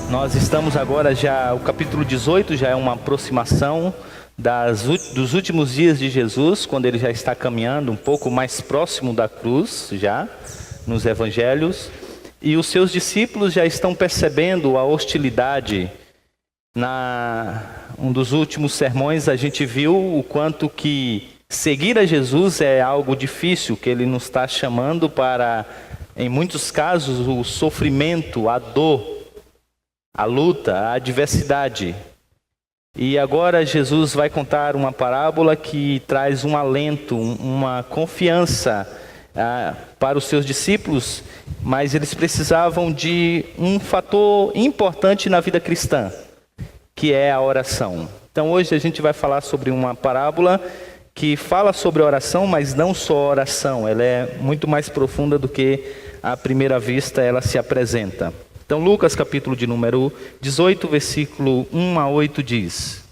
Nós estamos agora já, o capítulo 18 já é uma aproximação dos últimos dias de Jesus, quando ele já está caminhando um pouco mais próximo da cruz, já, nos evangelhos. E os seus discípulos já estão percebendo a hostilidade. Um dos últimos sermões a gente viu o quanto que seguir a Jesus é algo difícil, que ele nos está chamando para, em muitos casos, o sofrimento, a dor, a luta, a adversidade. E agora Jesus vai contar uma parábola que traz um alento, uma confiança para os seus discípulos, mas eles precisavam de um fator importante na vida cristã, que é a oração. Então hoje a gente vai falar sobre uma parábola que fala sobre oração, mas não só oração, ela é muito mais profunda do que à primeira vista ela se apresenta. Então Lucas capítulo de número 18, versículo 1 a 8 diz: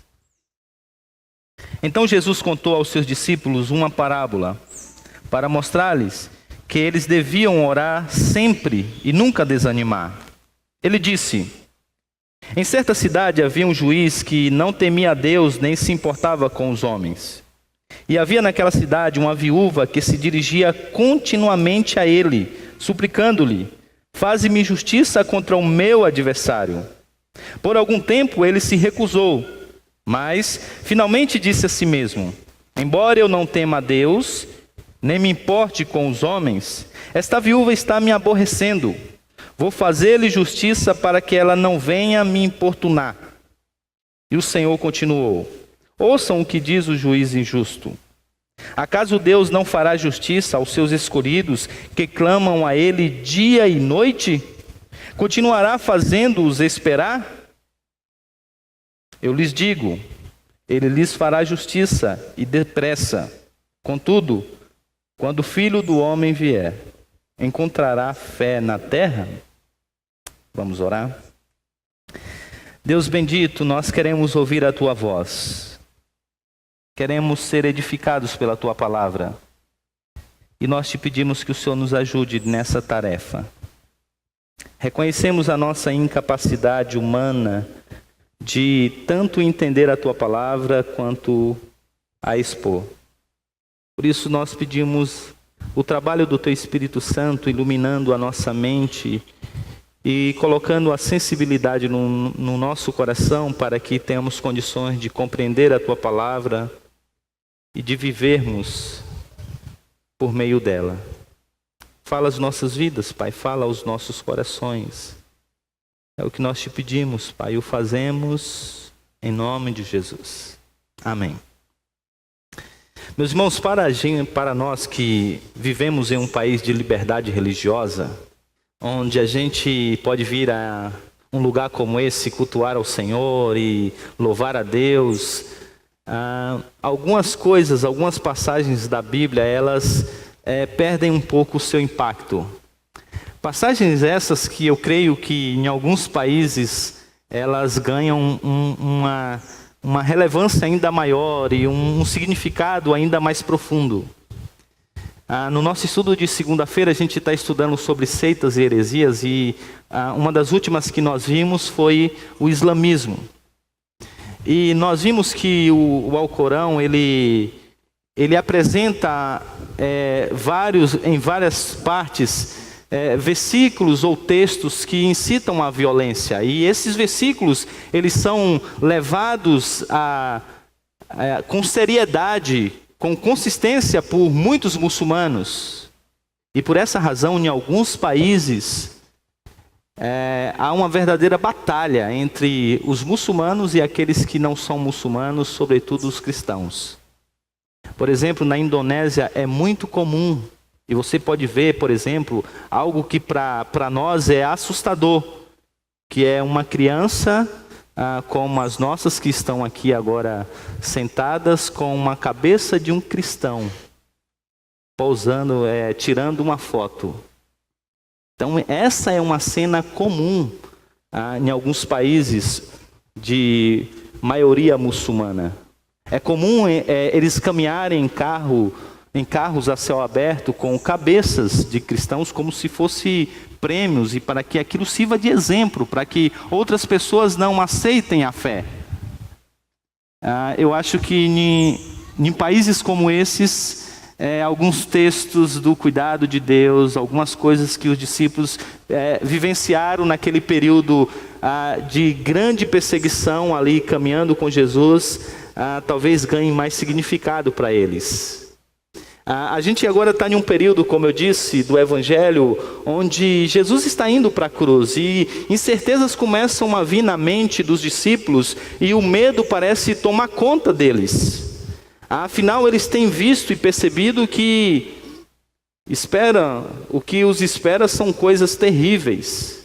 Então Jesus contou aos seus discípulos uma parábola, para mostrar-lhes que eles deviam orar sempre e nunca desanimar. Ele disse: Em certa cidade havia um juiz que não temia a Deus nem se importava com os homens. E havia naquela cidade uma viúva que se dirigia continuamente a ele, suplicando-lhe: Faze-me justiça contra o meu adversário. Por algum tempo ele se recusou, mas finalmente disse a si mesmo: Embora eu não tema a Deus, nem me importe com os homens, esta viúva está me aborrecendo. Vou fazer-lhe justiça para que ela não venha me importunar. E o Senhor continuou: Ouçam o que diz o juiz injusto. Acaso Deus não fará justiça aos seus escolhidos que clamam a Ele dia e noite? Continuará fazendo-os esperar? Eu lhes digo, Ele lhes fará justiça e depressa. Contudo, quando o Filho do Homem vier, encontrará fé na terra? Vamos orar? Deus bendito, nós queremos ouvir a Tua voz. Queremos ser edificados pela Tua palavra. E nós te pedimos que o Senhor nos ajude nessa tarefa. Reconhecemos a nossa incapacidade humana de tanto entender a Tua palavra quanto a expor. Por isso nós pedimos o trabalho do Teu Espírito Santo iluminando a nossa mente e colocando a sensibilidade no nosso coração para que tenhamos condições de compreender a Tua palavra e de vivermos por meio dela. Fala as nossas vidas, Pai, fala aos nossos corações. É o que nós te pedimos, Pai, o fazemos em nome de Jesus. Amém. Meus irmãos, para nós que vivemos em um país de liberdade religiosa, onde a gente pode vir a um lugar como esse, cultuar ao Senhor e louvar a Deus, algumas coisas, algumas passagens da Bíblia, elas perdem um pouco o seu impacto. Passagens essas que eu creio que em alguns países elas ganham uma relevância ainda maior e um significado ainda mais profundo. No nosso estudo de segunda-feira a gente está estudando sobre seitas e heresias e uma das últimas que nós vimos foi o islamismo. E nós vimos que o Alcorão, ele apresenta em várias partes versículos ou textos que incitam à violência. E esses versículos, eles são levados com seriedade, com consistência por muitos muçulmanos. E por essa razão, em alguns países, há uma verdadeira batalha entre os muçulmanos e aqueles que não são muçulmanos, sobretudo os cristãos. Por exemplo, na Indonésia é muito comum, e você pode ver, por exemplo, algo que para nós é assustador, que é uma criança, como as nossas que estão aqui agora sentadas, com uma cabeça de um cristão, pousando, tirando uma foto. Então essa é uma cena comum em alguns países de maioria muçulmana. É comum eles caminharem em carros a céu aberto com cabeças de cristãos como se fosse prêmios e para que aquilo sirva de exemplo, para que outras pessoas não aceitem a fé. Eu acho que em países como esses, alguns textos do cuidado de Deus, algumas coisas que os discípulos vivenciaram naquele período de grande perseguição ali, caminhando com Jesus, talvez ganhem mais significado para eles. A gente agora está em um período, como eu disse, do Evangelho, onde Jesus está indo para a cruz e incertezas começam a vir na mente dos discípulos e o medo parece tomar conta deles. Afinal, eles têm visto e percebido que o que os espera são coisas terríveis.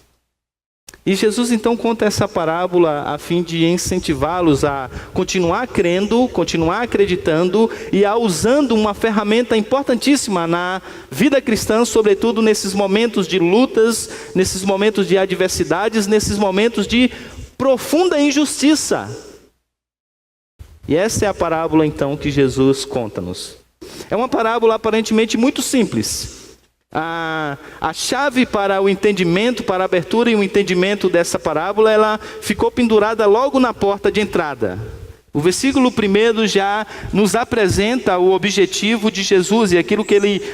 E Jesus então conta essa parábola a fim de incentivá-los a continuar crendo, continuar acreditando e a usando uma ferramenta importantíssima na vida cristã, sobretudo nesses momentos de lutas, nesses momentos de adversidades, nesses momentos de profunda injustiça. E essa é a parábola então que Jesus conta-nos. É uma parábola aparentemente muito simples. A chave para o entendimento, para a abertura e o entendimento dessa parábola, ela ficou pendurada logo na porta de entrada. O versículo 1 já nos apresenta o objetivo de Jesus e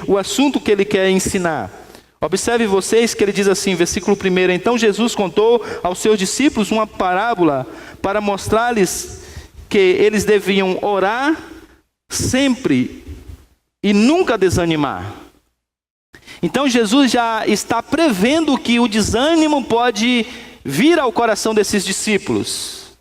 o assunto que ele quer ensinar. Observe vocês que ele diz assim, versículo 1: Então Jesus contou aos seus discípulos uma parábola para mostrar-lhes que eles deviam orar sempre e nunca desanimar. Então Jesus já está prevendo que o desânimo pode vir ao coração desses discípulos.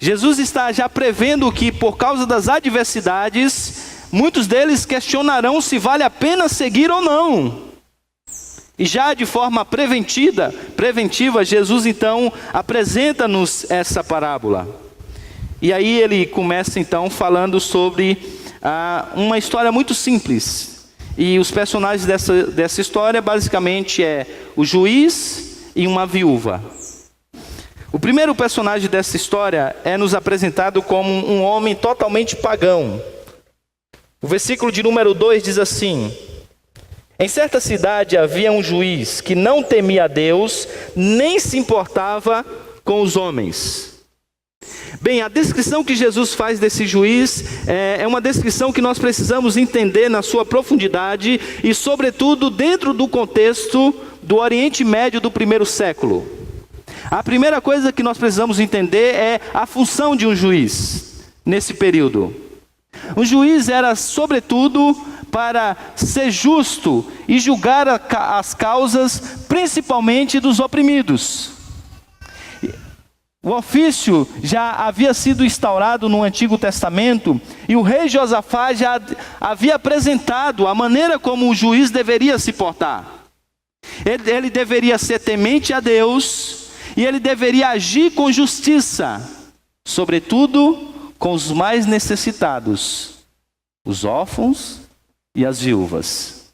Jesus está já prevendo que por causa das adversidades, muitos deles questionarão se vale a pena seguir ou não. E já de forma preventiva, Jesus então apresenta-nos essa parábola. E aí ele começa então falando sobre uma história muito simples. E os personagens dessa história basicamente o juiz e uma viúva. O primeiro personagem dessa história é nos apresentado como um homem totalmente pagão. O versículo de número 2 diz assim: Em certa cidade havia um juiz que não temia a Deus, nem se importava com os homens. Bem, a descrição que Jesus faz desse juiz é uma descrição que nós precisamos entender na sua profundidade e, sobretudo, dentro do contexto do Oriente Médio do primeiro século. A primeira coisa que nós precisamos entender é a função de um juiz nesse período. O juiz era, sobretudo, para ser justo e julgar as causas, principalmente dos oprimidos. O ofício já havia sido instaurado no Antigo Testamento e o rei Josafá já havia apresentado a maneira como o juiz deveria se portar. Ele deveria ser temente a Deus e ele deveria agir com justiça, sobretudo com os mais necessitados, os órfãos e as viúvas.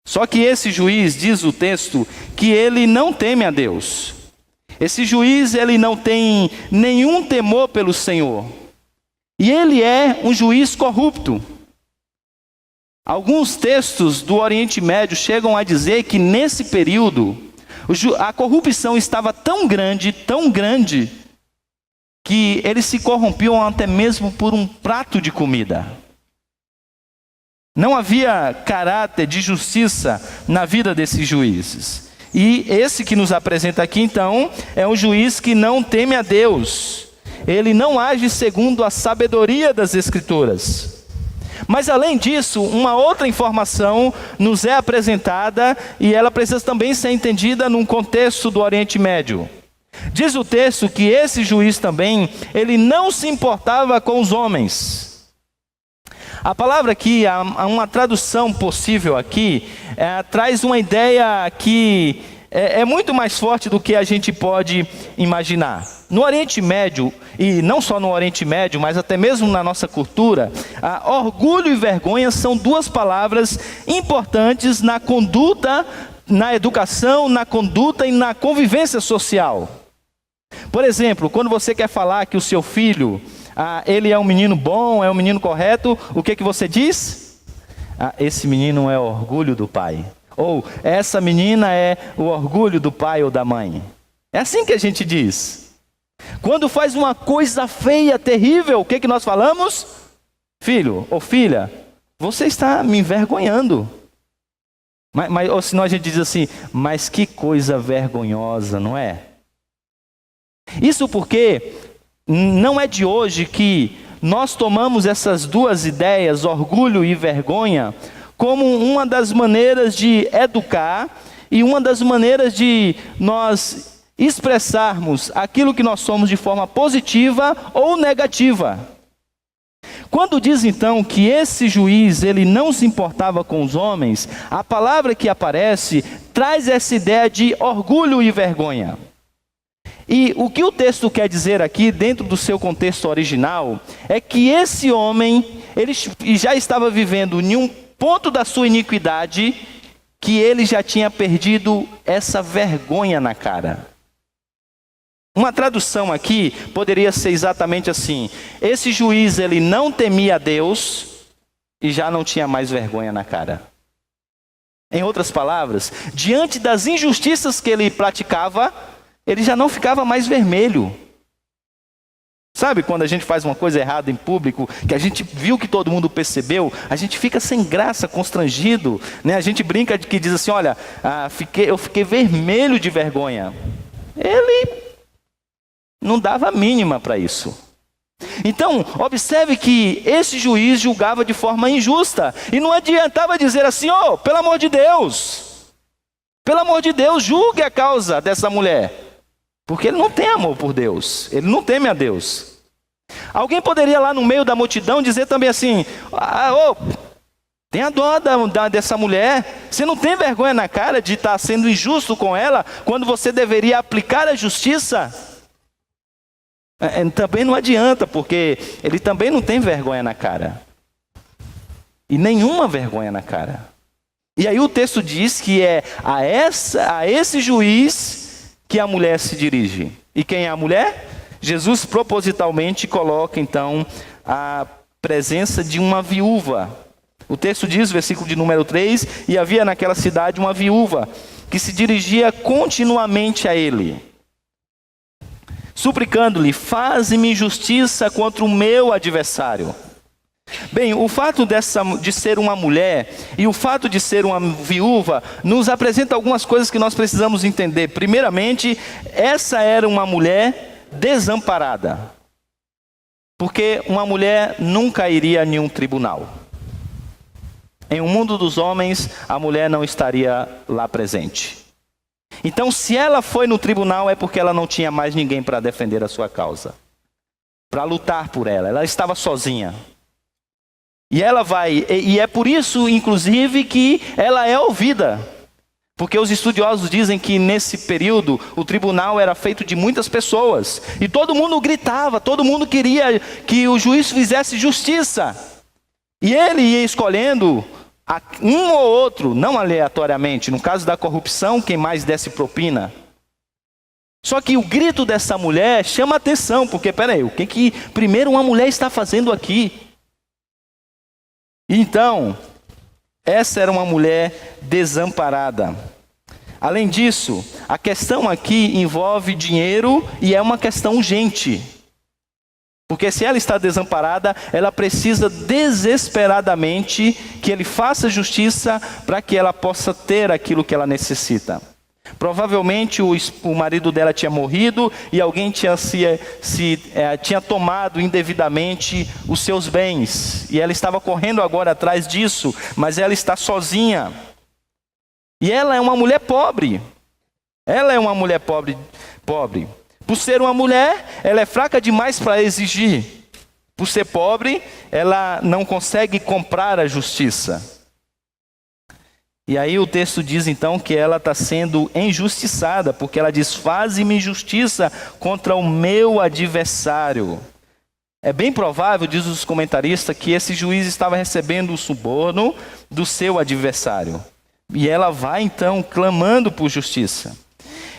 Só que esse juiz, diz o texto, que ele não teme a Deus. Esse juiz, ele não tem nenhum temor pelo Senhor. E ele é um juiz corrupto. Alguns textos do Oriente Médio chegam a dizer que nesse período, a corrupção estava tão grande, que eles se corrompiam até mesmo por um prato de comida. Não havia caráter de justiça na vida desses juízes. E esse que nos apresenta aqui, então, é um juiz que não teme a Deus. Ele não age segundo a sabedoria das Escrituras. Mas, além disso, uma outra informação nos é apresentada e ela precisa também ser entendida num contexto do Oriente Médio. Diz o texto que esse juiz também, ele não se importava com os homens. A palavra aqui, há uma tradução possível aqui, traz uma ideia que é muito mais forte do que a gente pode imaginar. No Oriente Médio, e não só no Oriente Médio, mas até mesmo na nossa cultura, orgulho e vergonha são duas palavras importantes na conduta, na educação, na conduta e na convivência social. Por exemplo, quando você quer falar que o seu filho, ele é um menino bom, é um menino correto, o que você diz? Esse menino é orgulho do pai. Ou essa menina é o orgulho do pai ou da mãe. É assim que a gente diz. Quando faz uma coisa feia, terrível, o que que nós falamos? Filho ou filha, você está me envergonhando. Ou senão a gente diz assim, mas que coisa vergonhosa, não é? Isso porque não é de hoje que nós tomamos essas duas ideias, orgulho e vergonha, como uma das maneiras de educar e uma das maneiras de nós expressarmos aquilo que nós somos de forma positiva ou negativa. Quando diz então que esse juiz ele não se importava com os homens, a palavra que aparece traz essa ideia de orgulho e vergonha. E o que o texto quer dizer aqui, dentro do seu contexto original, é que esse homem, ele já estava vivendo em um ponto da sua iniquidade, que ele já tinha perdido essa vergonha na cara. Uma tradução aqui poderia ser exatamente assim: esse juiz ele não temia a Deus e já não tinha mais vergonha na cara. Em outras palavras, diante das injustiças que ele praticava, ele já não ficava mais vermelho. Sabe quando a gente faz uma coisa errada em público, que a gente viu que todo mundo percebeu, a gente fica sem graça, constrangido, né? A gente brinca de que diz assim, olha, eu fiquei vermelho de vergonha. Ele não dava a mínima para isso. Então, observe que esse juiz julgava de forma injusta. E não adiantava dizer assim, pelo amor de Deus, julgue a causa dessa mulher. Porque ele não tem amor por Deus, ele não teme a Deus. Alguém poderia lá no meio da multidão dizer também assim, tenha dó dessa mulher, você não tem vergonha na cara de estar sendo injusto com ela, quando você deveria aplicar a justiça? Também não adianta, porque ele também não tem vergonha na cara. E nenhuma vergonha na cara. E aí o texto diz que é a esse juiz que a mulher se dirige. E quem é a mulher? Jesus propositalmente coloca então a presença de uma viúva. O texto diz, versículo de número 3, e havia naquela cidade uma viúva que se dirigia continuamente a ele, suplicando-lhe, faze-me justiça contra o meu adversário. Bem, o fato de ser uma mulher e o fato de ser uma viúva nos apresenta algumas coisas que nós precisamos entender. Primeiramente, essa era uma mulher desamparada, porque uma mulher nunca iria a nenhum tribunal. Em um mundo dos homens, a mulher não estaria lá presente. Então, se ela foi no tribunal, é porque ela não tinha mais ninguém para defender a sua causa, para lutar por ela. Ela estava sozinha. E ela vai, e é por isso, inclusive, que ela é ouvida. Porque os estudiosos dizem que nesse período, o tribunal era feito de muitas pessoas. E todo mundo gritava, todo mundo queria que o juiz fizesse justiça. E ele ia escolhendo um ou outro, não aleatoriamente. No caso da corrupção, quem mais desse propina. Só que o grito dessa mulher chama atenção, porque peraí, o que primeiro uma mulher está fazendo aqui? Então, essa era uma mulher desamparada. Além disso, a questão aqui envolve dinheiro e é uma questão urgente. Porque se ela está desamparada, ela precisa desesperadamente que ele faça justiça para que ela possa ter aquilo que ela necessita. Provavelmente o marido dela tinha morrido e alguém tinha tomado indevidamente os seus bens. E ela estava correndo agora atrás disso, mas ela está sozinha. E ela é uma mulher pobre. Ela é uma mulher pobre. Por ser uma mulher, ela é fraca demais para exigir. Por ser pobre, ela não consegue comprar a justiça. E aí o texto diz então que ela está sendo injustiçada, porque ela diz, faze-me justiça contra o meu adversário. É bem provável, diz os comentaristas, que esse juiz estava recebendo o suborno do seu adversário. E ela vai então clamando por justiça.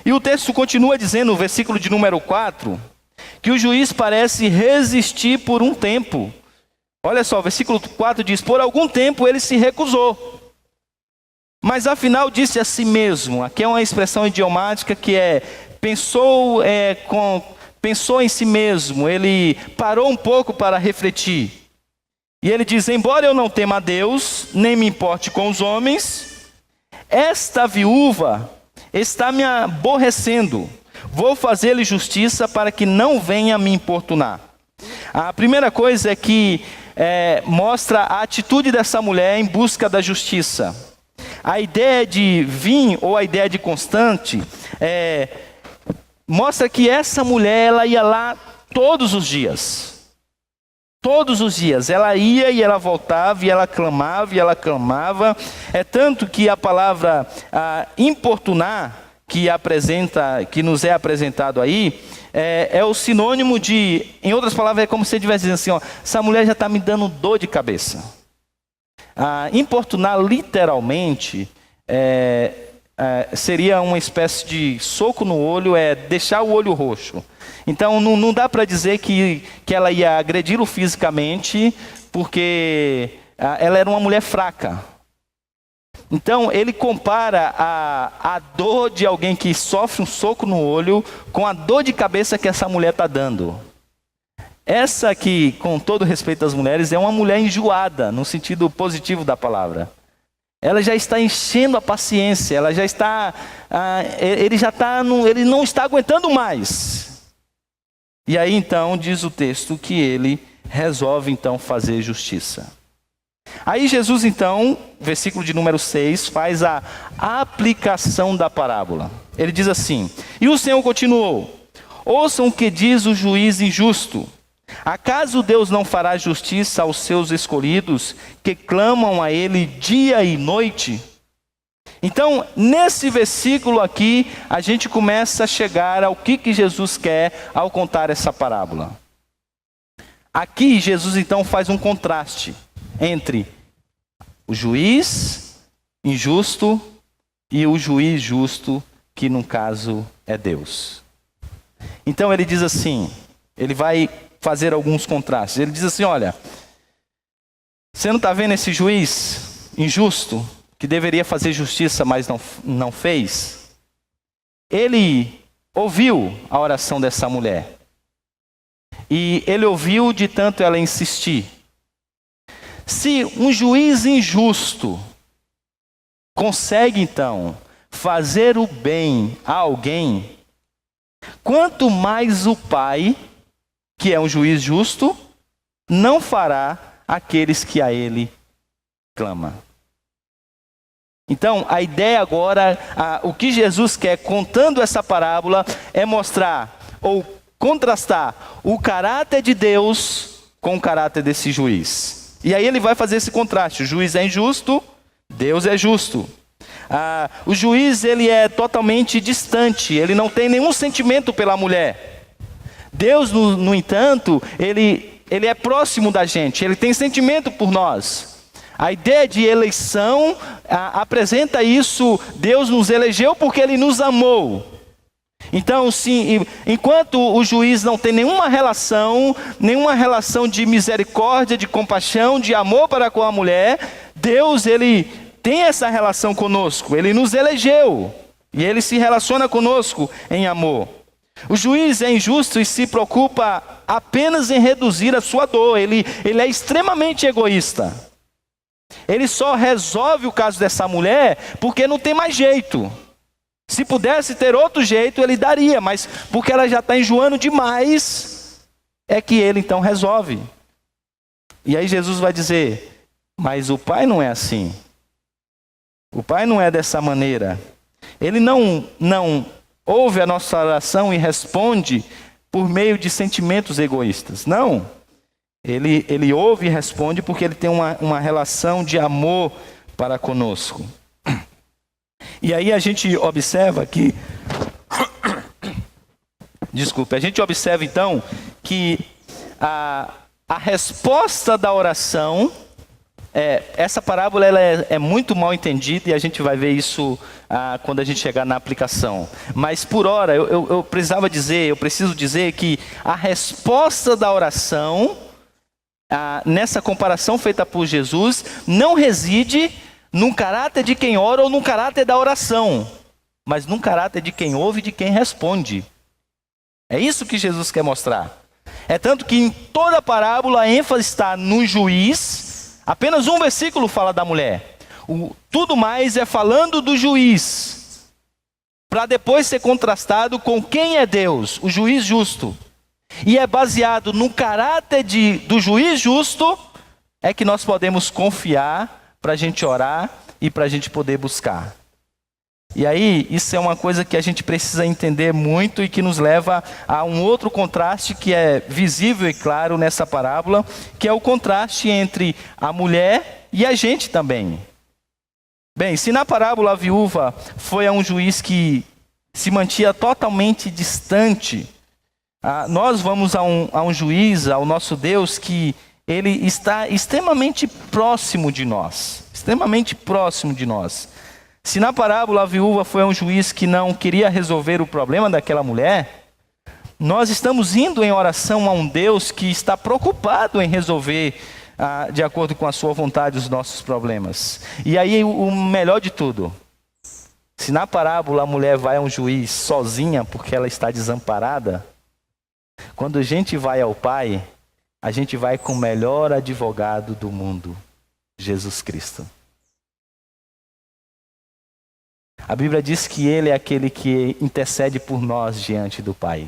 E o texto continua dizendo, no versículo de número 4, que o juiz parece resistir por um tempo. Olha só, o versículo 4 diz, por algum tempo ele se recusou. Mas afinal disse a si mesmo. Aqui é uma expressão idiomática que é pensou em si mesmo. Ele parou um pouco para refletir. E ele diz: embora eu não tema a Deus, nem me importe com os homens, esta viúva está me aborrecendo. Vou fazer-lhe justiça para que não venha me importunar. A primeira coisa é que mostra a atitude dessa mulher em busca da justiça. A ideia de vir, ou a ideia de constante, mostra que essa mulher, ela ia lá todos os dias. Todos os dias, ela ia e ela voltava, e ela clamava, e ela clamava. É tanto que a palavra importunar, que nos é apresentado aí, é o sinônimo de, em outras palavras, é como se ele estivesse dizendo assim, ó, essa mulher já está me dando dor de cabeça. Importunar literalmente seria uma espécie de soco no olho, deixar o olho roxo. Então não dá para dizer que ela ia agredi-lo fisicamente, porque ela era uma mulher fraca. Então ele compara a dor de alguém que sofre um soco no olho com a dor de cabeça que essa mulher está dando. Essa aqui, com todo respeito às mulheres, é uma mulher enjoada, no sentido positivo da palavra. Ela já está enchendo a paciência, ela já está, ele não está aguentando mais. E aí então diz o texto que ele resolve então fazer justiça. Aí Jesus então, versículo de número 6, faz a aplicação da parábola. Ele diz assim: e o Senhor continuou: ouçam o que diz o juiz injusto. Acaso Deus não fará justiça aos seus escolhidos, que clamam a Ele dia e noite? Então, nesse versículo aqui, a gente começa a chegar ao que Jesus quer ao contar essa parábola. Aqui, Jesus então faz um contraste entre o juiz injusto e o juiz justo, que no caso é Deus. Então ele diz assim, ele vai fazer alguns contrastes. Ele diz assim: olha, você não está vendo esse juiz injusto, que deveria fazer justiça, mas não fez? Ele ouviu a oração dessa mulher. E ele ouviu de tanto ela insistir. Se um juiz injusto consegue então fazer o bem a alguém, quanto mais o Pai, que é um juiz justo, não fará aqueles que a Ele clamam. Então, a ideia agora, o que Jesus quer contando essa parábola, é mostrar ou contrastar o caráter de Deus com o caráter desse juiz. E aí ele vai fazer esse contraste: o juiz é injusto, Deus é justo. O juiz, ele é totalmente distante, ele não tem nenhum sentimento pela mulher. Deus, no entanto, ele é próximo da gente, ele tem sentimento por nós. A ideia de eleição apresenta isso: Deus nos elegeu porque Ele nos amou. Então, sim, enquanto o juiz não tem nenhuma relação de misericórdia, de compaixão, de amor para com a mulher, Deus, Ele tem essa relação conosco. Ele nos elegeu e Ele se relaciona conosco em amor. O juiz é injusto e se preocupa apenas em reduzir a sua dor. Ele é extremamente egoísta. Ele só resolve o caso dessa mulher porque não tem mais jeito. Se pudesse ter outro jeito, ele daria, mas porque ela já está enjoando demais, é que ele então resolve. E aí Jesus vai dizer: mas o Pai não é assim. O Pai não é dessa maneira. Ele não ouve a nossa oração e responde por meio de sentimentos egoístas. Não. Ele ouve e responde porque ele tem uma relação de amor para conosco. E aí a gente observa que... a gente observa então que a resposta da oração... essa parábola ela é muito mal entendida e a gente vai ver isso quando a gente chegar na aplicação. Mas por hora eu preciso dizer que a resposta da oração... nessa comparação feita por Jesus, não reside num caráter de quem ora ou num caráter da oração, mas num caráter de quem ouve e de quem responde. É isso que Jesus quer mostrar. É tanto que em toda a parábola a ênfase está no juiz. Apenas um versículo fala da mulher. Tudo mais é falando do juiz, para depois ser contrastado com quem é Deus, o juiz justo. E é baseado no caráter do juiz justo é que nós podemos confiar para a gente orar e para a gente poder buscar. E aí, isso é uma coisa que a gente precisa entender muito e que nos leva a um outro contraste que é visível e claro nessa parábola, que é o contraste entre a mulher e a gente também. Bem, se na parábola a viúva foi a um juiz que se mantinha totalmente distante, nós vamos a um juiz, ao nosso Deus, que ele está extremamente próximo de nós. Extremamente próximo de nós. Se na parábola a viúva foi um juiz que não queria resolver o problema daquela mulher, nós estamos indo em oração a um Deus que está preocupado em resolver, de acordo com a sua vontade, os nossos problemas. E aí o melhor de tudo, se na parábola a mulher vai a um juiz sozinha porque ela está desamparada, quando a gente vai ao Pai, a gente vai com o melhor advogado do mundo, Jesus Cristo. A Bíblia diz que Ele é aquele que intercede por nós diante do Pai.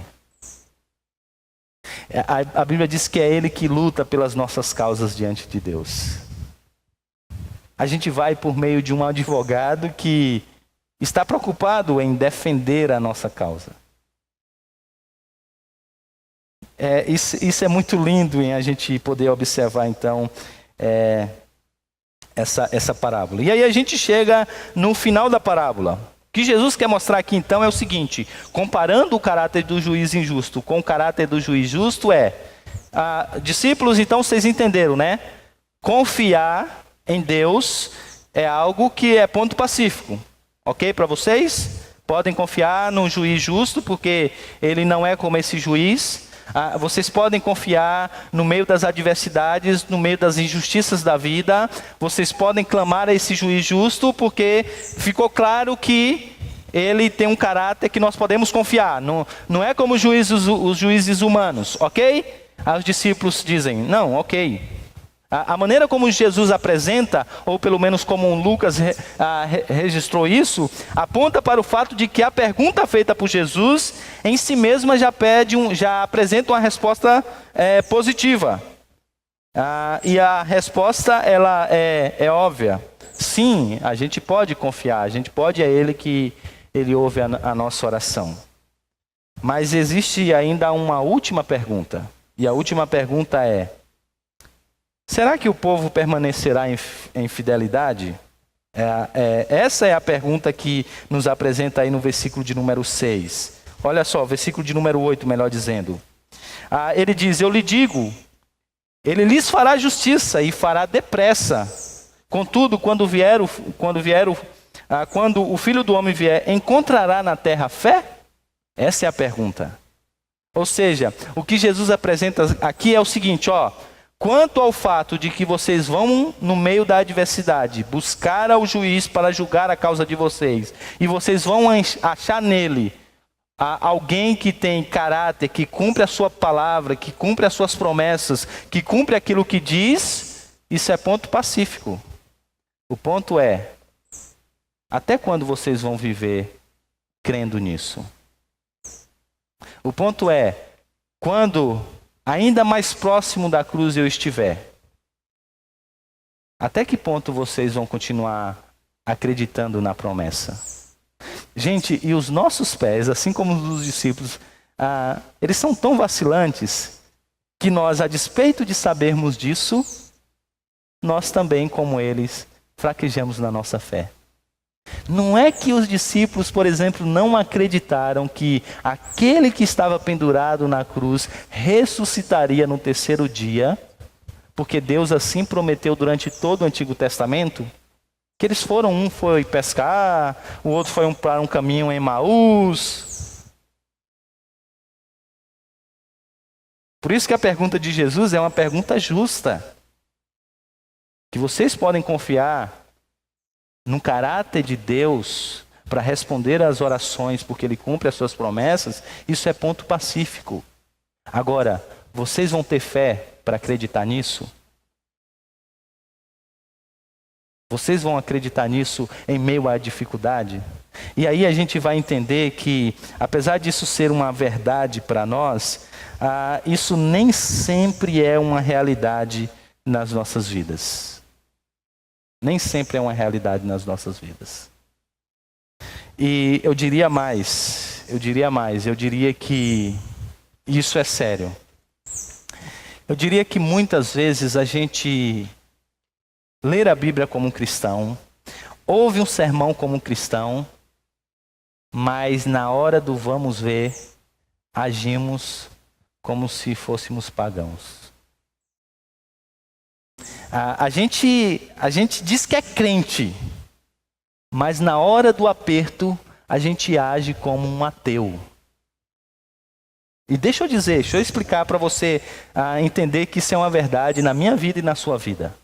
A Bíblia diz que é Ele que luta pelas nossas causas diante de Deus. A gente vai por meio de um advogado que está preocupado em defender a nossa causa. Isso é muito lindo em a gente poder observar, então, essa parábola. E aí a gente chega no final da parábola. O que Jesus quer mostrar aqui, então, é o seguinte: comparando o caráter do juiz injusto com o caráter do juiz justo, discípulos, então, vocês entenderam, né? Confiar em Deus é algo que é ponto pacífico. Ok para vocês? Podem confiar no juiz justo, porque ele não é como esse juiz. Vocês podem confiar no meio das adversidades, no meio das injustiças da vida. Vocês podem clamar a esse juiz justo, porque ficou claro que ele tem um caráter que nós podemos confiar. Não é como os juízes humanos, ok? Os discípulos dizem, não, ok. A maneira como Jesus apresenta, ou pelo menos como Lucas registrou isso, aponta para o fato de que a pergunta feita por Jesus, em si mesma já apresenta uma resposta positiva. E a resposta ela é óbvia. Sim, a gente pode confiar, a gente pode, é Ele que Ele ouve a nossa oração. Mas existe ainda uma última pergunta. E a última pergunta é: será que o povo permanecerá em fidelidade? Essa é a pergunta que nos apresenta aí no versículo de número 6. Olha só, versículo de número 8, melhor dizendo. Ele diz, eu lhe digo, ele lhes fará justiça e fará depressa. Contudo, quando o Filho do Homem vier, encontrará na terra fé? Essa é a pergunta. Ou seja, o que Jesus apresenta aqui é o seguinte, quanto ao fato de que vocês vão, no meio da adversidade, buscar ao juiz para julgar a causa de vocês, e vocês vão achar nele alguém que tem caráter, que cumpre a sua palavra, que cumpre as suas promessas, que cumpre aquilo que diz, isso é ponto pacífico. O ponto é, até quando vocês vão viver crendo nisso? O ponto é, quando ainda mais próximo da cruz eu estiver, até que ponto vocês vão continuar acreditando na promessa? Gente, e os nossos pés, assim como os dos discípulos, eles são tão vacilantes que nós, a despeito de sabermos disso, nós também, como eles, fraquejamos na nossa fé. Não é que os discípulos, por exemplo, não acreditaram que aquele que estava pendurado na cruz ressuscitaria no terceiro dia, porque Deus assim prometeu durante todo o Antigo Testamento, que eles foram, um foi pescar, o outro foi para um caminho em Emaús. Por isso que a pergunta de Jesus é uma pergunta justa. Que vocês podem confiar no caráter de Deus para responder às orações, porque Ele cumpre as suas promessas, isso é ponto pacífico. Agora, vocês vão ter fé para acreditar nisso? Vocês vão acreditar nisso em meio à dificuldade? E aí a gente vai entender que, apesar disso ser uma verdade para nós, isso nem sempre é uma realidade nas nossas vidas. Nem sempre é uma realidade nas nossas vidas. E eu diria que isso é sério. Eu diria que muitas vezes a gente lê a Bíblia como um cristão, ouve um sermão como um cristão, mas na hora do vamos ver, agimos como se fôssemos pagãos. A gente diz que é crente, mas na hora do aperto, a gente age como um ateu. E deixa eu explicar para você entender que isso é uma verdade na minha vida e na sua vida.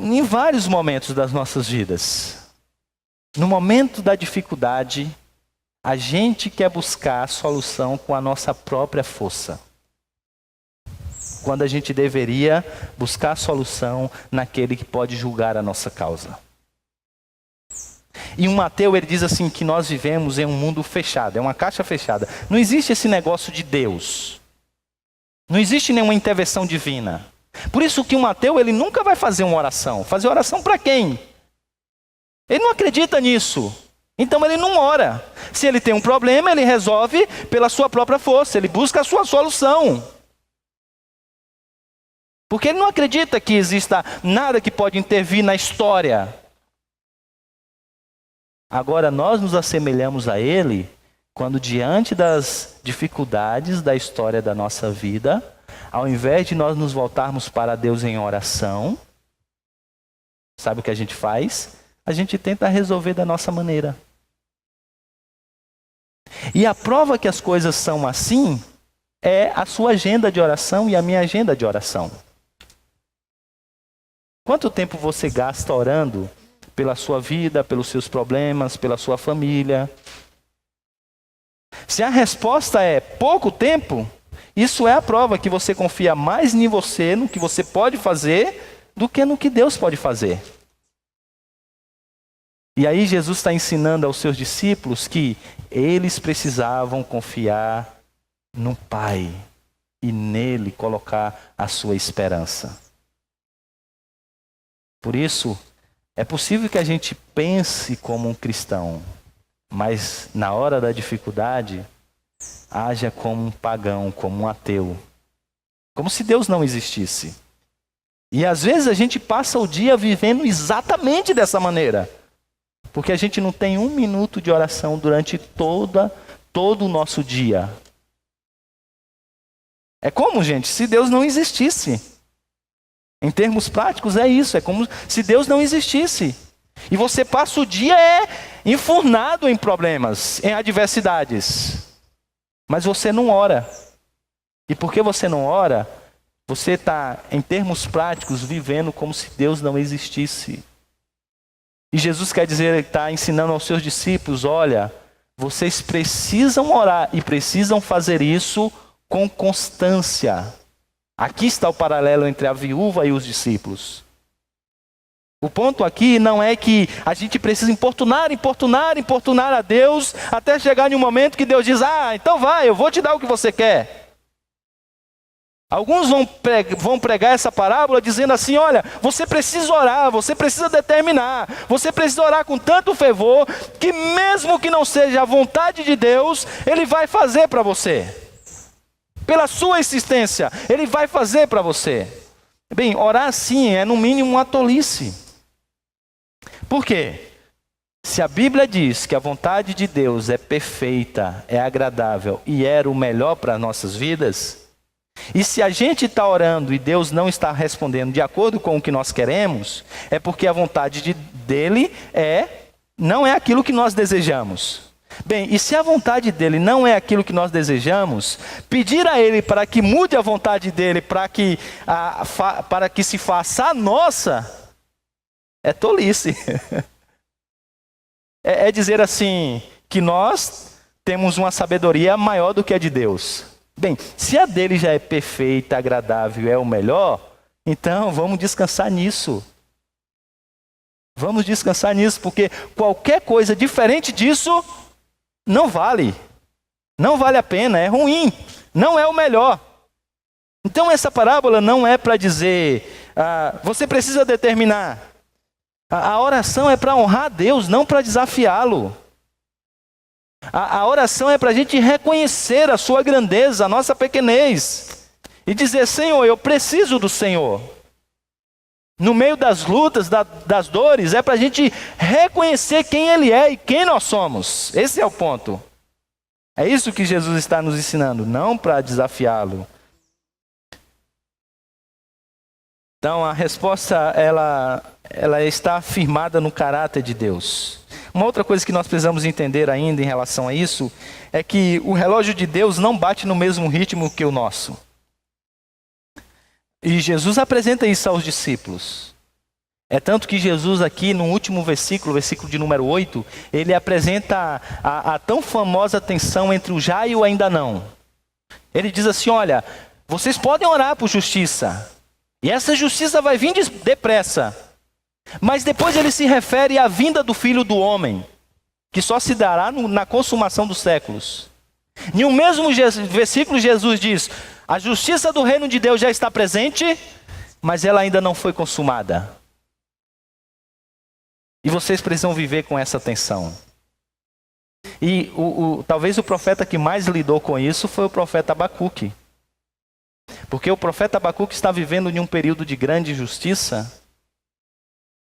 Em vários momentos das nossas vidas, no momento da dificuldade, a gente quer buscar a solução com a nossa própria força. Quando a gente deveria buscar a solução naquele que pode julgar a nossa causa. E um ateu, ele diz assim, que nós vivemos em um mundo fechado, é uma caixa fechada. Não existe esse negócio de Deus. Não existe nenhuma intervenção divina. Por isso que um ateu, ele nunca vai fazer uma oração. Fazer oração para quem? Ele não acredita nisso. Então ele não ora. Se ele tem um problema, ele resolve pela sua própria força. Ele busca a sua solução. Porque ele não acredita que exista nada que pode intervir na história. Agora nós nos assemelhamos a ele quando diante das dificuldades da história da nossa vida, ao invés de nós nos voltarmos para Deus em oração, sabe o que a gente faz? A gente tenta resolver da nossa maneira. E a prova que as coisas são assim é a sua agenda de oração e a minha agenda de oração. Quanto tempo você gasta orando pela sua vida, pelos seus problemas, pela sua família? Se a resposta é pouco tempo, isso é a prova que você confia mais em você, no que você pode fazer, do que no que Deus pode fazer. E aí Jesus está ensinando aos seus discípulos que eles precisavam confiar no Pai e nele colocar a sua esperança. Por isso, é possível que a gente pense como um cristão, mas na hora da dificuldade, haja como um pagão, como um ateu. Como se Deus não existisse. E às vezes a gente passa o dia vivendo exatamente dessa maneira. Porque a gente não tem 1 minuto de oração durante todo o nosso dia. É como, gente, se Deus não existisse. Em termos práticos é isso, é como se Deus não existisse. E você passa o dia enfurnado em problemas, em adversidades. Mas você não ora. E porque você não ora, você está, em termos práticos, vivendo como se Deus não existisse. E Jesus quer dizer, ele está ensinando aos seus discípulos, olha, vocês precisam orar e precisam fazer isso com constância. Aqui está o paralelo entre a viúva e os discípulos. O ponto aqui não é que a gente precisa importunar a Deus, até chegar em um momento que Deus diz, então vai, eu vou te dar o que você quer. Alguns vão pregar essa parábola dizendo assim, olha, você precisa orar, você precisa determinar, você precisa orar com tanto fervor, que mesmo que não seja a vontade de Deus, Ele vai fazer para você. Pela sua insistência, Ele vai fazer para você. Bem, orar sim é no mínimo uma tolice. Por quê? Se a Bíblia diz que a vontade de Deus é perfeita, é agradável e era o melhor para as nossas vidas, e se a gente está orando e Deus não está respondendo de acordo com o que nós queremos, é porque a vontade dele não é aquilo que nós desejamos. Bem, e se a vontade dele não é aquilo que nós desejamos, pedir a ele para que mude a vontade dele, para que se faça a nossa, é tolice. É dizer assim, que nós temos uma sabedoria maior do que a de Deus. Bem, se a dele já é perfeita, agradável, é o melhor, então vamos descansar nisso. Vamos descansar nisso, porque qualquer coisa diferente disso não vale. Não vale a pena, é ruim, não é o melhor. Então essa parábola não é para dizer, você precisa determinar. A oração é para honrar a Deus, não para desafiá-lo. A oração é para a gente reconhecer a sua grandeza, a nossa pequenez. E dizer, Senhor, eu preciso do Senhor. No meio das lutas, das dores, é para a gente reconhecer quem Ele é e quem nós somos. Esse é o ponto. É isso que Jesus está nos ensinando, não para desafiá-lo. Então a resposta, ela está firmada no caráter de Deus. Uma outra coisa que nós precisamos entender ainda em relação a isso, é que o relógio de Deus não bate no mesmo ritmo que o nosso. E Jesus apresenta isso aos discípulos. É tanto que Jesus aqui no último versículo, versículo de número 8, ele apresenta a tão famosa tensão entre o já e o ainda não. Ele diz assim, olha, vocês podem orar por justiça, e essa justiça vai vir depressa. Mas depois ele se refere à vinda do Filho do Homem, que só se dará na consumação dos séculos. Em um mesmo versículo Jesus diz, a justiça do reino de Deus já está presente, mas ela ainda não foi consumada. E vocês precisam viver com essa tensão. E talvez o profeta que mais lidou com isso foi o profeta Abacuque. Porque o profeta Abacuque está vivendo em um período de grande justiça.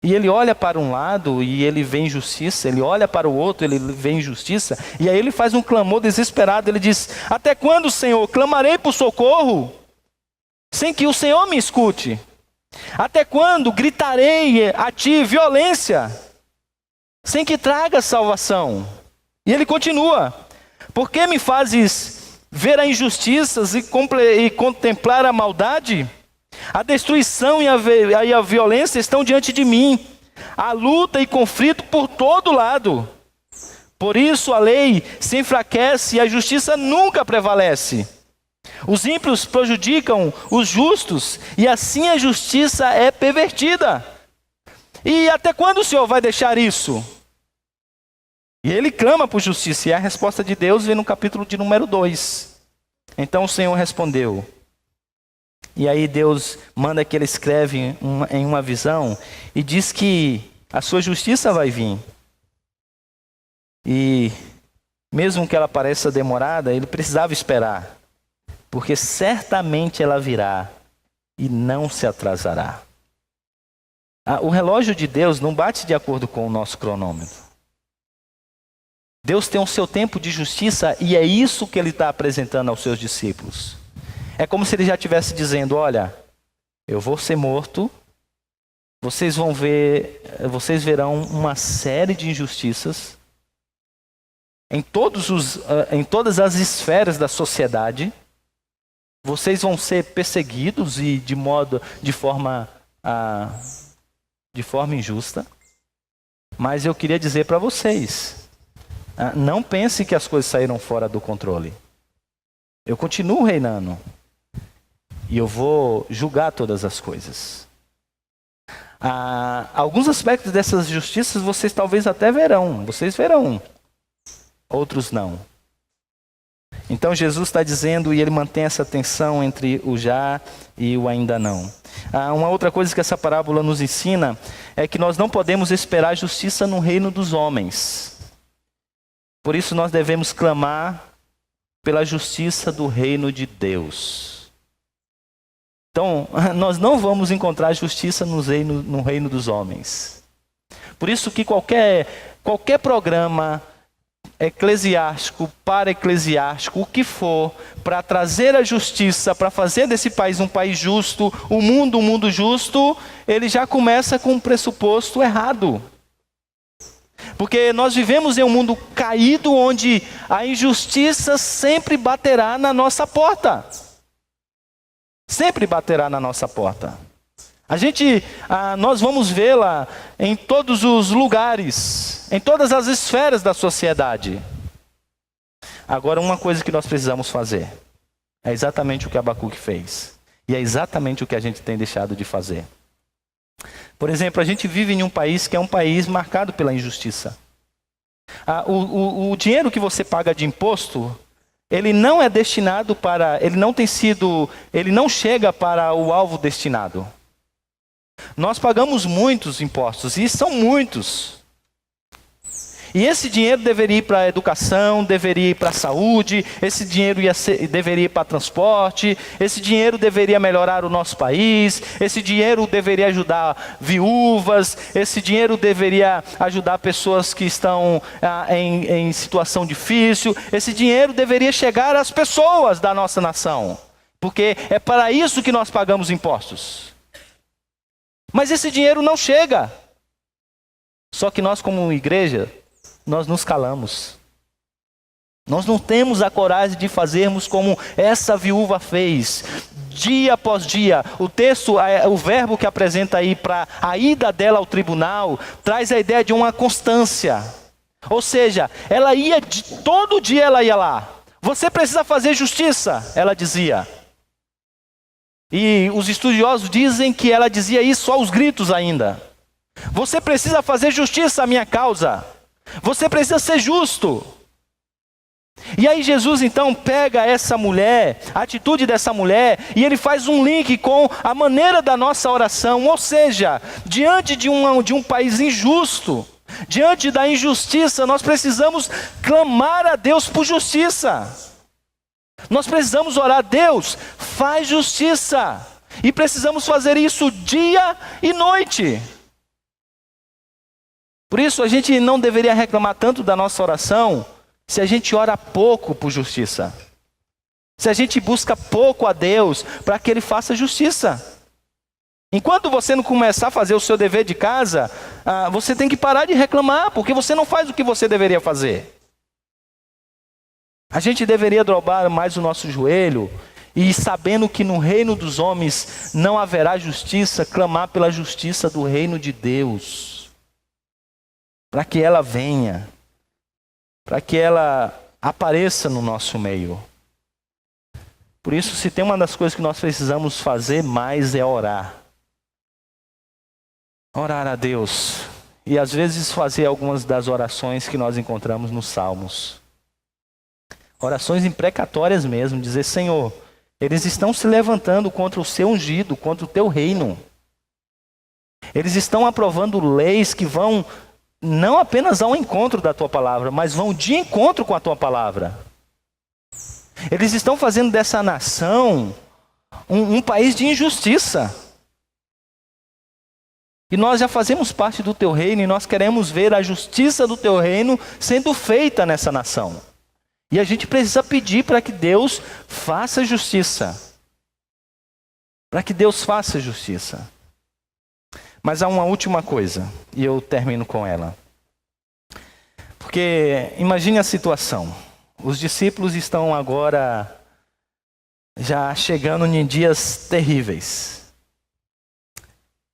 E ele olha para um lado e ele vê injustiça, ele olha para o outro, ele vê injustiça, e aí ele faz um clamor desesperado, ele diz, até quando, Senhor, clamarei por socorro, sem que o Senhor me escute? Até quando gritarei a ti violência, sem que traga salvação? E ele continua, por que me fazes ver a injustiça e contemplar a maldade? A destruição e a violência estão diante de mim. Há luta e conflito por todo lado. Por isso a lei se enfraquece e a justiça nunca prevalece. Os ímpios prejudicam os justos e assim a justiça é pervertida. E até quando o Senhor vai deixar isso? E ele clama por justiça, e a resposta de Deus vem no capítulo de número 2. Então o Senhor respondeu. E aí Deus manda que ele escreve em uma visão e diz que a sua justiça vai vir. E mesmo que ela pareça demorada, ele precisava esperar. Porque certamente ela virá e não se atrasará. O relógio de Deus não bate de acordo com o nosso cronômetro. Deus tem o seu tempo de justiça e é isso que ele está apresentando aos seus discípulos. É como se ele já estivesse dizendo, olha, eu vou ser morto, vocês verão uma série de injustiças em todas as esferas da sociedade, vocês vão ser perseguidos e de forma injusta, mas eu queria dizer para vocês, não pense que as coisas saíram fora do controle. Eu continuo reinando. E eu vou julgar todas as coisas. Alguns aspectos dessas justiças vocês talvez até verão. Vocês verão. Outros não. Então Jesus está dizendo, e ele mantém essa tensão entre o já e o ainda não. Uma outra coisa que essa parábola nos ensina é que nós não podemos esperar justiça no reino dos homens. Por isso nós devemos clamar pela justiça do reino de Deus. Então, nós não vamos encontrar justiça no reino dos homens. Por isso que qualquer programa eclesiástico, para-eclesiástico, o que for, para trazer a justiça, para fazer desse país um país justo, um mundo justo, ele já começa com um pressuposto errado. Porque nós vivemos em um mundo caído onde a injustiça sempre baterá na nossa porta. Sempre baterá na nossa porta. Nós vamos vê-la em todos os lugares, em todas as esferas da sociedade. Agora, uma coisa que nós precisamos fazer é exatamente o que Abacuque fez. E é exatamente o que a gente tem deixado de fazer. Por exemplo, a gente vive em um país que é um país marcado pela injustiça. O dinheiro que você paga de imposto, ele não é destinado para, ele não chega para o alvo destinado. Nós pagamos muitos impostos, e são muitos. E esse dinheiro deveria ir para a educação, deveria ir para a saúde, esse dinheiro deveria ir para transporte, esse dinheiro deveria melhorar o nosso país, esse dinheiro deveria ajudar viúvas, esse dinheiro deveria ajudar pessoas que estão em situação difícil, esse dinheiro deveria chegar às pessoas da nossa nação, porque é para isso que nós pagamos impostos. Mas esse dinheiro não chega. Só que nós, como igreja, nós nos calamos. Nós não temos a coragem de fazermos como essa viúva fez, dia após dia. O texto, o verbo que apresenta aí para a ida dela ao tribunal, traz a ideia de uma constância. Ou seja, ela ia, todo dia ela ia lá. Você precisa fazer justiça, ela dizia. E os estudiosos dizem que ela dizia isso aos gritos ainda. Você precisa fazer justiça à minha causa. Você precisa ser justo. E aí Jesus então pega essa mulher, a atitude dessa mulher, e ele faz um link com a maneira da nossa oração. Ou seja, diante de um país injusto, diante da injustiça, nós precisamos clamar a Deus por justiça. Nós precisamos orar: Deus, faz justiça. E precisamos fazer isso dia e noite. Por isso a gente não deveria reclamar tanto da nossa oração se a gente ora pouco por justiça. Se a gente busca pouco a Deus para que Ele faça justiça. Enquanto você não começar a fazer o seu dever de casa, você tem que parar de reclamar, porque você não faz o que você deveria fazer. A gente deveria dobrar mais o nosso joelho e, sabendo que no reino dos homens não haverá justiça, clamar pela justiça do reino de Deus. Para que ela venha, para que ela apareça no nosso meio. Por isso, se tem uma das coisas que nós precisamos fazer mais é orar. Orar a Deus. E às vezes fazer algumas das orações que nós encontramos nos Salmos. Orações imprecatórias mesmo, dizer: Senhor, eles estão se levantando contra o seu ungido, contra o teu reino. Eles estão aprovando leis que vão não apenas ao encontro da tua palavra, mas vão de encontro com a tua palavra. Eles estão fazendo dessa nação um país de injustiça. E nós já fazemos parte do teu reino e nós queremos ver a justiça do teu reino sendo feita nessa nação. E a gente precisa pedir para que Deus faça justiça. Para que Deus faça justiça. Mas há uma última coisa, e eu termino com ela. Porque imagine a situação. Os discípulos estão agora já chegando em dias terríveis.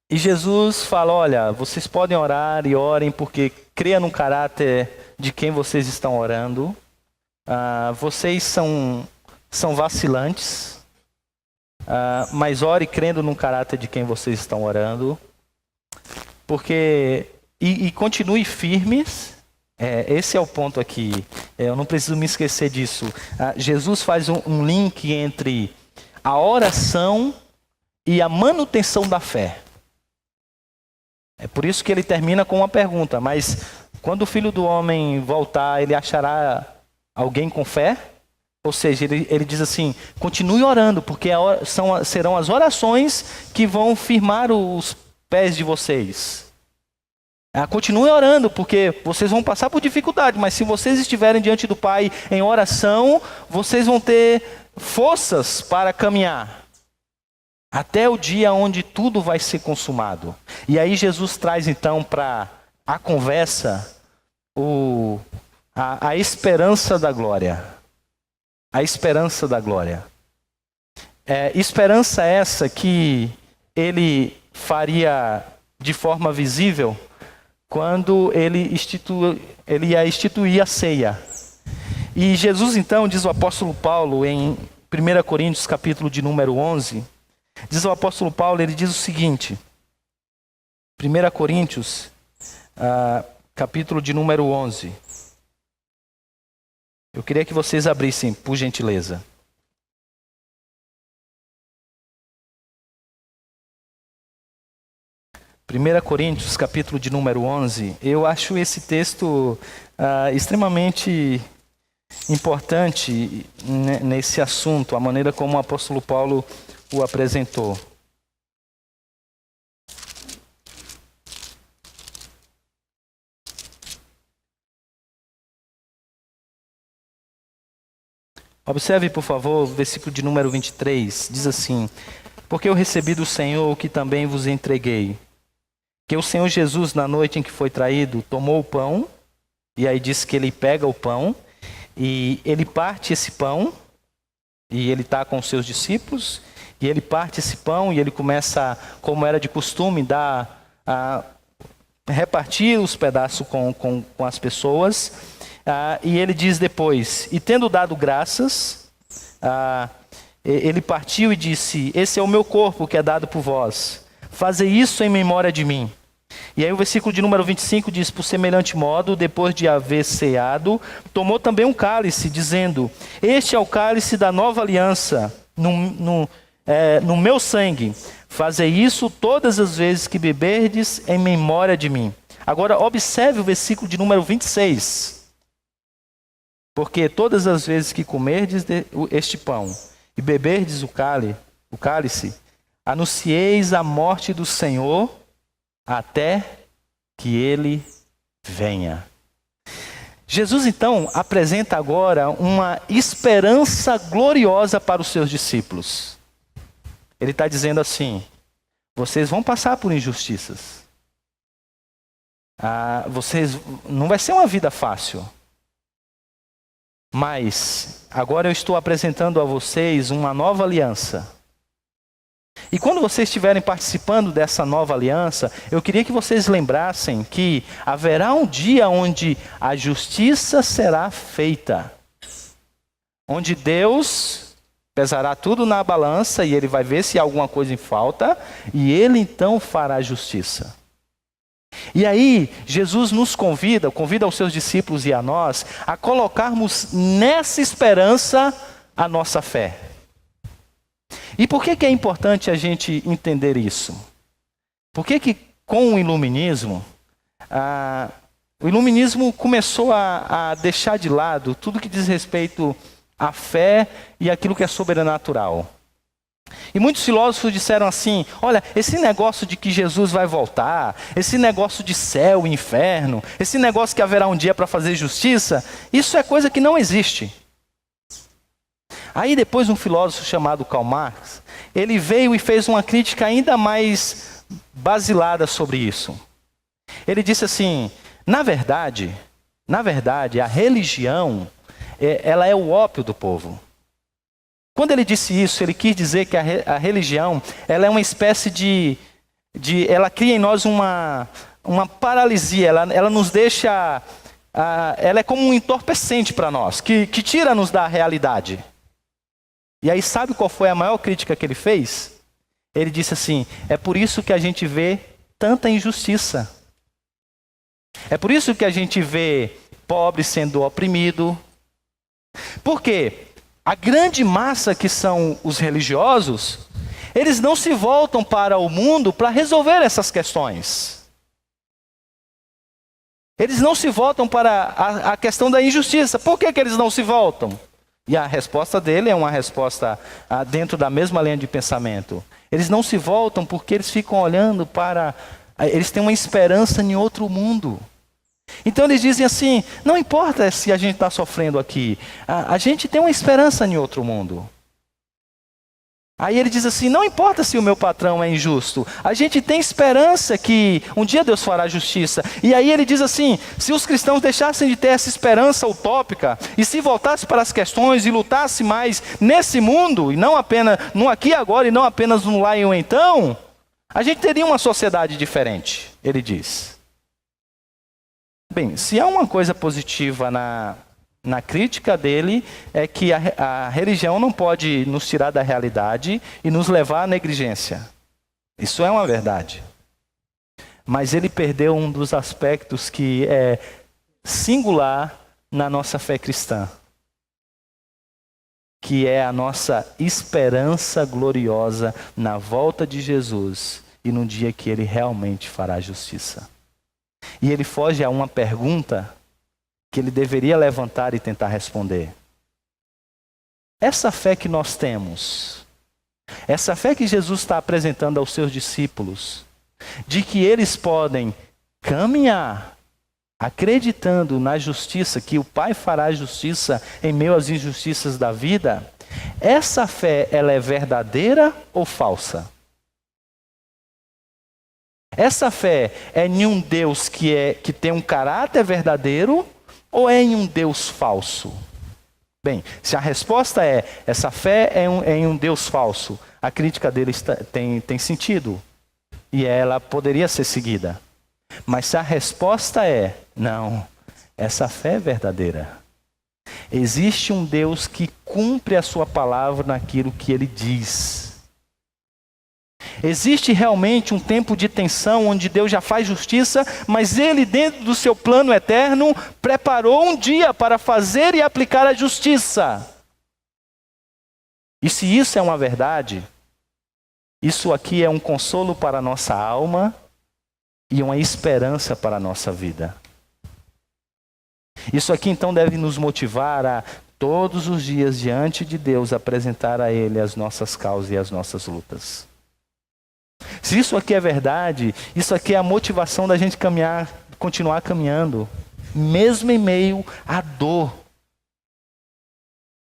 E Jesus fala: olha, vocês podem orar e orem, porque creia no caráter de quem vocês estão orando. Vocês são vacilantes, mas ore crendo no caráter de quem vocês estão orando, porque e continue firmes. Esse é o ponto aqui. Eu não preciso me esquecer disso. Jesus faz um link entre a oração e a manutenção da fé. É por isso que ele termina com uma pergunta: mas quando o Filho do Homem voltar, ele achará alguém com fé? Ou seja, ele diz assim: continue orando, porque serão as orações que vão firmar os pés de vocês. Continue orando, porque vocês vão passar por dificuldade, mas se vocês estiverem diante do Pai em oração, vocês vão ter forças para caminhar até o dia onde tudo vai ser consumado. E aí Jesus traz então para a conversa a esperança da glória. A esperança da glória. Esperança essa que ele faria de forma visível quando ele ia instituir a ceia. E Jesus então, diz o apóstolo Paulo em 1 Coríntios capítulo de número 11, diz o apóstolo Paulo, ele diz o seguinte, 1 Coríntios capítulo de número 11. Eu queria que vocês abrissem, por gentileza. Primeira Coríntios, capítulo de número 11. Eu acho esse texto extremamente importante nesse assunto, a maneira como o apóstolo Paulo o apresentou. Observe, por favor, o versículo de número 23, diz assim: porque eu recebi do Senhor o que também vos entreguei, que o Senhor Jesus, na noite em que foi traído, tomou o pão, e aí diz que ele pega o pão, e ele parte esse pão, e ele está com os seus discípulos, e ele parte esse pão, e ele começa, como era de costume, repartir os pedaços com as pessoas. E ele diz depois, e tendo dado graças, ele partiu e disse: esse é o meu corpo que é dado por vós, fazei isso em memória de mim. E aí o versículo de número 25 diz: por semelhante modo, depois de haver ceado, tomou também um cálice, dizendo: este é o cálice da nova aliança, no meu sangue, fazei isso todas as vezes que beberdes em memória de mim. Agora observe o versículo de número 26. Porque todas as vezes que comerdes este pão e beberdes o cálice, anuncieis a morte do Senhor até que ele venha. Jesus então apresenta agora uma esperança gloriosa para os seus discípulos. Ele está dizendo assim: vocês vão passar por injustiças. Não vai ser uma vida fácil. Mas agora eu estou apresentando a vocês uma nova aliança. E quando vocês estiverem participando dessa nova aliança, eu queria que vocês lembrassem que haverá um dia onde a justiça será feita. Onde Deus pesará tudo na balança e ele vai ver se há alguma coisa em falta, e ele então fará justiça. E aí, Jesus nos convida aos seus discípulos e a nós, a colocarmos nessa esperança a nossa fé. E por que é importante a gente entender isso? Por que com o iluminismo começou a deixar de lado tudo que diz respeito à fé e aquilo que é sobrenatural? E muitos filósofos disseram assim: olha, esse negócio de que Jesus vai voltar, esse negócio de céu e inferno, esse negócio que haverá um dia para fazer justiça, isso é coisa que não existe. Aí depois um filósofo chamado Karl Marx, ele veio e fez uma crítica ainda mais basilada sobre isso. Ele disse assim: na verdade, a religião, ela é o ópio do povo. Quando ele disse isso, ele quis dizer que a religião, ela é uma espécie ela cria em nós uma paralisia, ela nos deixa, ela é como um entorpecente para nós, que tira-nos da realidade. E aí sabe qual foi a maior crítica que ele fez? Ele disse assim: é por isso que a gente vê tanta injustiça. É por isso que a gente vê pobre sendo oprimido. Por quê? A grande massa que são os religiosos, eles não se voltam para o mundo para resolver essas questões. Eles não se voltam para a questão da injustiça. Por que eles não se voltam? E a resposta dele é uma resposta dentro da mesma linha de pensamento. Eles não se voltam porque eles ficam olhando para... Eles têm uma esperança em outro mundo. Então eles dizem assim: não importa se a gente está sofrendo aqui, a gente tem uma esperança em outro mundo. Aí ele diz assim, não importa se o meu patrão é injusto, a gente tem esperança que um dia Deus fará justiça. E aí ele diz assim, se os cristãos deixassem de ter essa esperança utópica, e se voltassem para as questões e lutassem mais nesse mundo, e não apenas no aqui e agora, e não apenas no lá e no então, a gente teria uma sociedade diferente, ele diz. Bem, se há uma coisa positiva na crítica dele, é que a religião não pode nos tirar da realidade e nos levar à negligência. Isso é uma verdade. Mas ele perdeu um dos aspectos que é singular na nossa fé cristã, que é a nossa esperança gloriosa na volta de Jesus e no dia que ele realmente fará justiça. E ele foge a uma pergunta que ele deveria levantar e tentar responder. Essa fé que nós temos, essa fé que Jesus está apresentando aos seus discípulos, de que eles podem caminhar acreditando na justiça, que o Pai fará justiça em meio às injustiças da vida, essa fé, ela é verdadeira ou falsa? Essa fé é em um Deus que tem um caráter verdadeiro ou é em um Deus falso? Bem, se a resposta é, essa fé é em um Deus falso, a crítica dele tem sentido. E ela poderia ser seguida. Mas se a resposta é, não, essa fé é verdadeira. Existe um Deus que cumpre a sua palavra naquilo que ele diz. Existe realmente um tempo de tensão onde Deus já faz justiça, mas ele, dentro do seu plano eterno, preparou um dia para fazer e aplicar a justiça. E se isso é uma verdade, isso aqui é um consolo para a nossa alma e uma esperança para a nossa vida. Isso aqui então deve nos motivar a, todos os dias diante de Deus, apresentar a Ele as nossas causas e as nossas lutas. Se isso aqui é verdade, isso aqui é a motivação da gente caminhar, continuar caminhando, mesmo em meio à dor.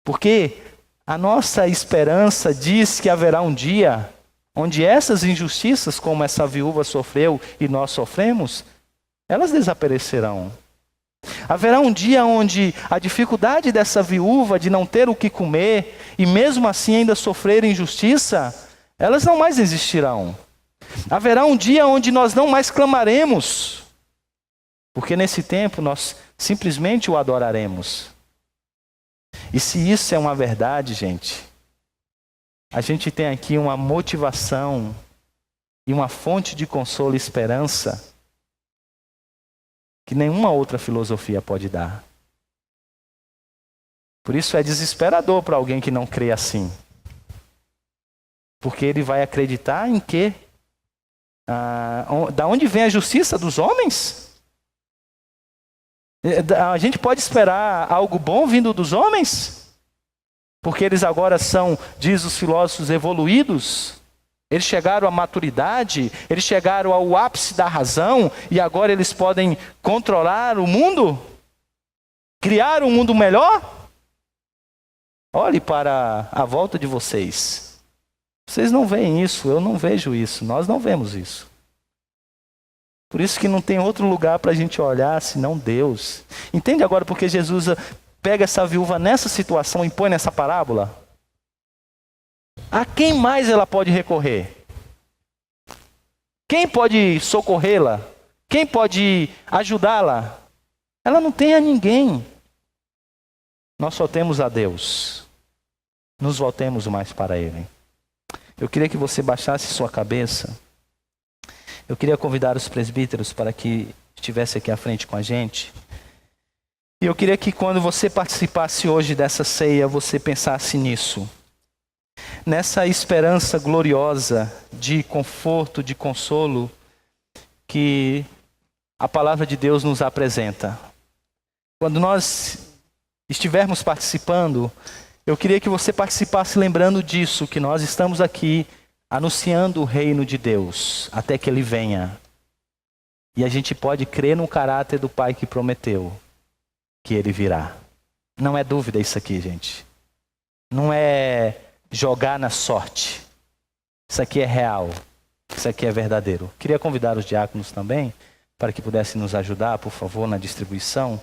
Porque a nossa esperança diz que haverá um dia onde essas injustiças, como essa viúva sofreu e nós sofremos, elas desaparecerão. Haverá um dia onde a dificuldade dessa viúva de não ter o que comer e mesmo assim ainda sofrer injustiça, elas não mais existirão. Haverá um dia onde nós não mais clamaremos, porque nesse tempo nós simplesmente o adoraremos. E se isso é uma verdade, gente, a gente tem aqui uma motivação e uma fonte de consolo e esperança que nenhuma outra filosofia pode dar. Por isso é desesperador para alguém que não crê assim. Porque ele vai acreditar em quê? Da onde vem a justiça dos homens? A gente pode esperar algo bom vindo dos homens? Porque eles agora são, diz os filósofos, evoluídos. Eles chegaram à maturidade, eles chegaram ao ápice da razão e agora eles podem controlar o mundo? Criar um mundo melhor? Olhe para a volta de vocês. Vocês não veem isso, eu não vejo isso, nós não vemos isso. Por isso que não tem outro lugar para a gente olhar senão Deus. Entende agora porque Jesus pega essa viúva nessa situação e põe nessa parábola? A quem mais ela pode recorrer? Quem pode socorrê-la? Quem pode ajudá-la? Ela não tem a ninguém. Nós só temos a Deus. Nos voltemos mais para Ele. Eu queria que você baixasse sua cabeça. Eu queria convidar os presbíteros para que estivesse aqui à frente com a gente. E eu queria que quando você participasse hoje dessa ceia, você pensasse nisso. Nessa esperança gloriosa de conforto, de consolo, que a palavra de Deus nos apresenta. Quando nós estivermos participando, eu queria que você participasse lembrando disso, que nós estamos aqui anunciando o reino de Deus, até que Ele venha. E a gente pode crer no caráter do Pai que prometeu, que Ele virá. Não é dúvida isso aqui, gente. Não é jogar na sorte. Isso aqui é real. Isso aqui é verdadeiro. Queria convidar os diáconos também para que pudessem nos ajudar, por favor, na distribuição.